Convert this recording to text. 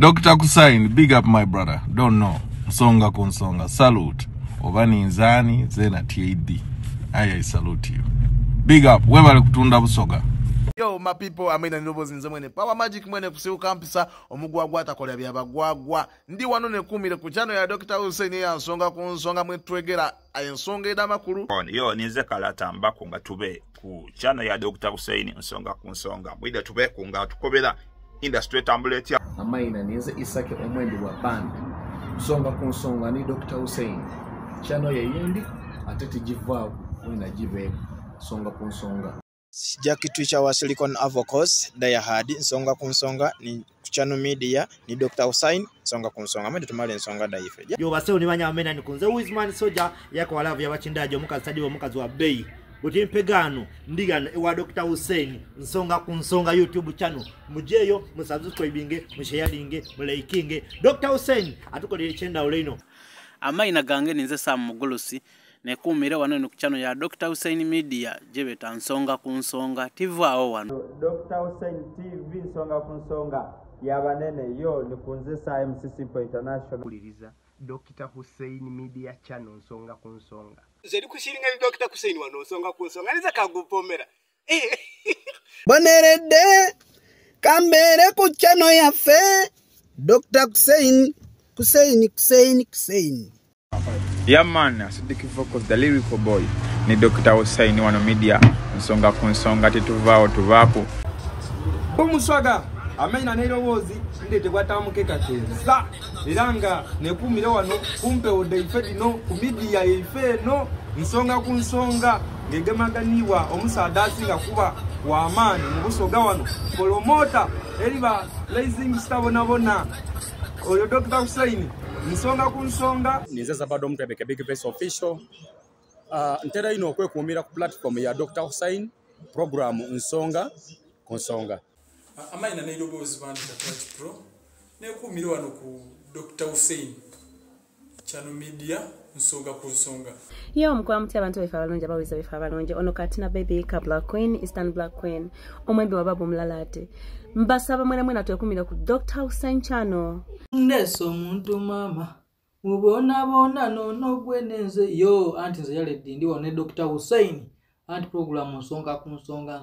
Dr. Kusain, big up my brother. Don't know. Nsonga kunsonga. Salute. Obani nzani zena TAD. I salute you. Big up. Webale kutunda busoga. Yo, my people, amina nilobozi nzemwene. Power Magic mwene kusiuka mpisa omugwagwa atakolya byabagwagwa. Ndi wano ne kumire ku channel ya Dr. Hussein ya nsonga ku nsonga mwetwegera ayensonga eda makulu. Yo nize kalata mbako nga tube ku channel ya Dr. Hussein nsonga ku nsonga. Mwida tube kunga tukobera industry tambuleti. Amaina nize Isake omwendi wa band. Nsonga ku nsonga ni Dr. Hussein. Channel ya yendi ateti jivao wena jive nsonga ku nsonga. Jackie Twitcher wa Silicon Avocos daya hadi nsonga ku nsonga ni channel media ni Dr. Hussein nsonga ku nsonga mwende tumale nsonga daife. Yo baseo ni banya amena nikunze Wizman Soldier yako walavu ya bachindaje omukazi tadi omukazi wa bei. Buti mpegano ndiga wa Dr. Hussein nsonga ku nsonga YouTube channel mujeyo musubscribinge musharinge mulaikinge Dr. Hussein atukolere chenda oleno amaina gange ninze Sam Mugulusi nekumire wano ku channel ya Dr. Hussein Media jebeta nsonga ku nsonga TV awo wano Dr. Hussein TV nsonga ku nsonga yabanene yo nikunze sa MCC International kuliriza Dr. Hussein Media channel nsonga ku nsonga zeri kushiringa Dr. Hussein wano nsonga ku nsonga niza kagupomera bonerede kambere ku channel ya fe Dr. Hussein Yeah man, Sidiki Focus, the lyrical boy ni Dr. Hussein wano media nsonga ku nsonga tetuvao tuvapo Omuswaga amaina nerowozi ndete kwatamukeka teza iranga nekumire wano kumpe odaife no ku media ife no nsonga ku nsonga ngegemaganiwa omusadasi nga kuba wa amani mu busoga wano promota eriba rising star bona oyo Dr. Hussein nsonga ku nsonga nize Zabado Mtebeke Big Face Official ntera ino okwekumira ku platform ya Dr. Hussein program nsonga ku nsonga amaina nairobozi bandika Touch Pro nekumira wano ku Dr. Hussein channel media nsonga ku nsonga yo mkwa mti abantu befa balonje bawiza befa balonje ono katina baby ka Black Queen Eastern Black Queen omwembe wababu mlalate mbasaba mwena twekumira ku Dr. Hussein channel ndeso muntu mama mubona nono gwenenze yo anti nze yale dindi wone Dr. Hussein anti program nsonga ku nsonga